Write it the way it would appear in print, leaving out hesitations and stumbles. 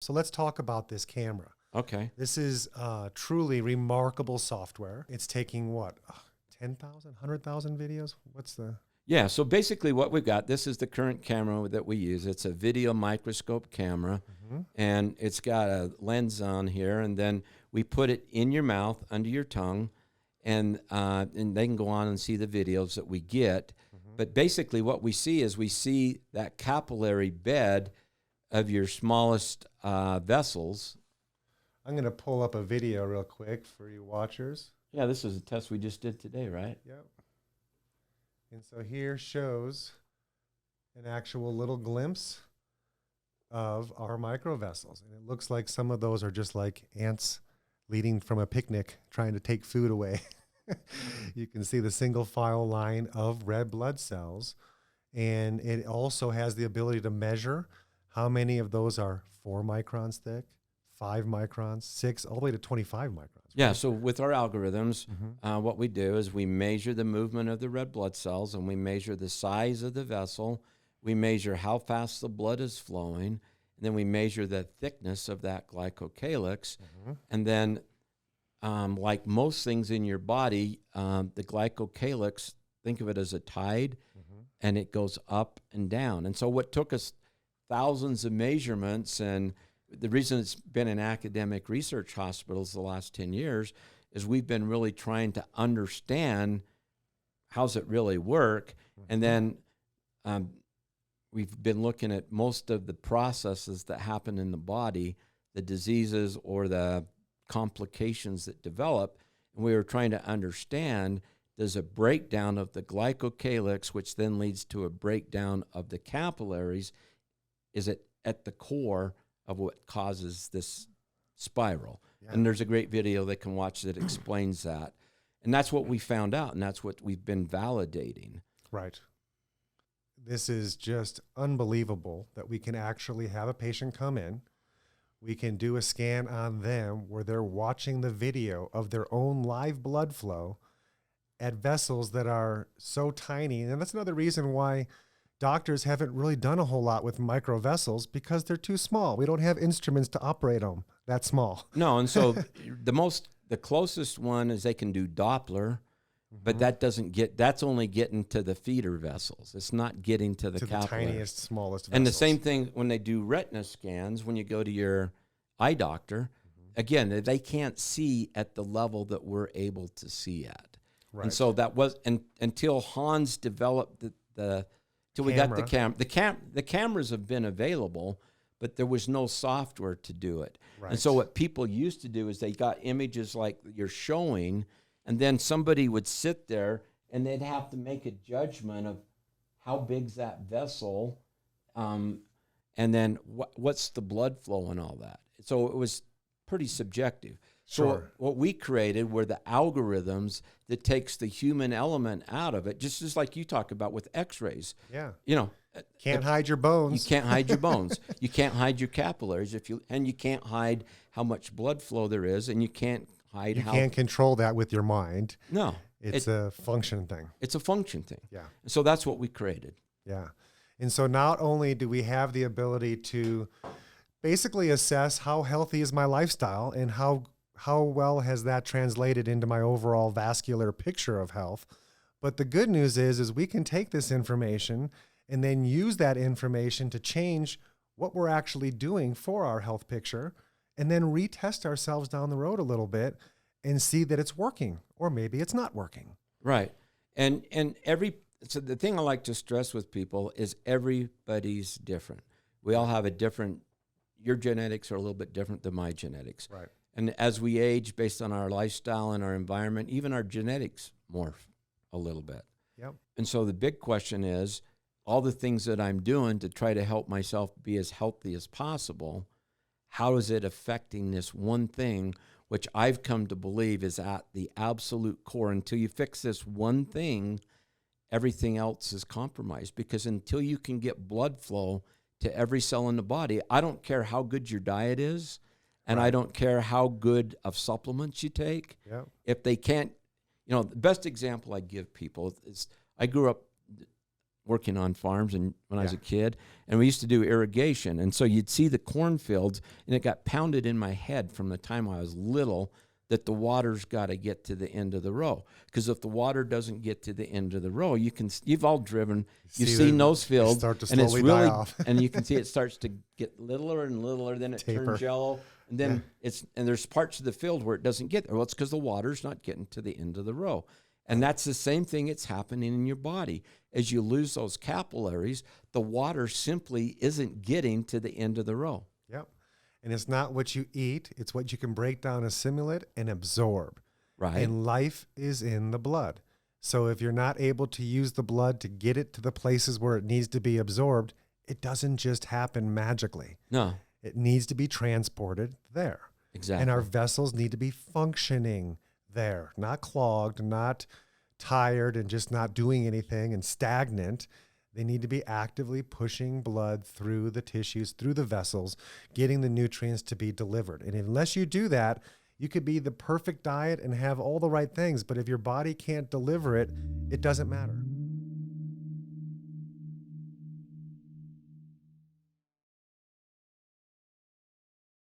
So let's talk about this camera. Okay. This is truly remarkable software. It's taking what, 10,000, 100,000 videos? What's the... Yeah, so basically what we've got, this is the current camera that we use. It's a video microscope camera, and it's got a lens on here, and then we put it in your mouth, under your tongue, and they can go on and see the videos that we get. But basically what we see is we see that capillary bed of your smallest vessels. I'm going to pull up a video real quick for you watchers. Yeah, this is a test we just did today, right? Yep. And so here shows an actual little glimpse of our microvessels. And it looks like some of those are just like ants leading from a picnic trying to take food away. You can see the single file line of red blood cells. And it also has the ability to measure how many of those are 4 microns thick, 5 microns, 6, all the way to 25 microns. Yeah, so with our algorithms, what we do is we measure the movement of the red blood cells, and we measure the size of the vessel. We measure how fast the blood is flowing, and then we measure the thickness of that glycocalyx. And then, like most things in your body, the glycocalyx, think of it as a tide, and it goes up and down. And so what took us thousands of measurements, and the reason it's been in academic research hospitals the last 10 years is we've been really trying to understand how's it really work. And then we've been looking at most of the processes that happen in the body, the diseases or the complications that develop. And we were trying to understand, there's a breakdown of the glycocalyx, which then leads to a breakdown of the capillaries. Is it at the core of what causes this spiral? Yeah. And there's a great video they can watch that explains that. And that's what we found out, and that's what we've been validating. Right. This is just unbelievable that we can actually have a patient come in. We can do a scan on them where they're watching the video of their own live blood flow at vessels that are so tiny. And that's another reason why doctors haven't really done a whole lot with microvessels, because they're too small. We don't have instruments to operate them that small. No, and so the closest one is they can do Doppler, but that's only getting to the feeder vessels. It's not getting to the capillary. The tiniest, smallest vessels. And the same thing when they do retina scans, when you go to your eye doctor, again, they can't see at the level that we're able to see at. Right. And so that was, until Hans developed till we got the camera. The cameras have been available, but there was no software to do it. Right. And so what people used to do is they got images like you're showing, and then somebody would sit there and they'd have to make a judgment of how big's that vessel, and then what's the blood flow and all that. So it was pretty subjective. So what we created were the algorithms that takes the human element out of it, just as like you talk about with x-rays. Yeah. You know, can't hide your bones. You can't hide your bones. You can't hide your capillaries and you can't hide how much blood flow there is, and you can't hide how... You can't control that with your mind. No. It's a function thing. It's a function thing. Yeah. And so that's what we created. Yeah. And so not only do we have the ability to basically assess how healthy is my lifestyle and how well has that translated into my overall vascular picture of health. But the good news is we can take this information and then use that information to change what we're actually doing for our health picture, and then retest ourselves down the road a little bit and see that it's working, or maybe it's not working. Right. And so the thing I like to stress with people is everybody's different. We all have your genetics are a little bit different than my genetics. Right. And as we age, based on our lifestyle and our environment, even our genetics morph a little bit. Yep. And so the big question is, all the things that I'm doing to try to help myself be as healthy as possible, how is it affecting this one thing, which I've come to believe is at the absolute core? Until you fix this one thing, everything else is compromised. Because until you can get blood flow to every cell in the body, I don't care how good your diet is, and I don't care how good of supplements you take. Yep. If they can't, the best example I give people is I grew up working on farms and when I was a kid, and we used to do irrigation. And so you'd see the cornfields, and it got pounded in my head from the time I was little that the water's got to get to the end of the row. Because if the water doesn't get to the end of the row, you've all driven, you've seen those fields, and it's really, die off. and you can see it starts to get littler and littler, then it turns yellow, and then and there's parts of the field where it doesn't get there. Well, it's because the water's not getting to the end of the row. And that's the same thing that's happening in your body. As you lose those capillaries, the water simply isn't getting to the end of the row. Yep. And it's not what you eat, it's what you can break down, assimilate, and absorb. Right. And life is in the blood. So if you're not able to use the blood to get it to the places where it needs to be absorbed, it doesn't just happen magically. No. It needs to be transported there. Exactly. And our vessels need to be functioning there, not clogged, not tired and just not doing anything and stagnant. They need to be actively pushing blood through the tissues, through the vessels, getting the nutrients to be delivered. And unless you do that, you could be the perfect diet and have all the right things, but if your body can't deliver it, it doesn't matter.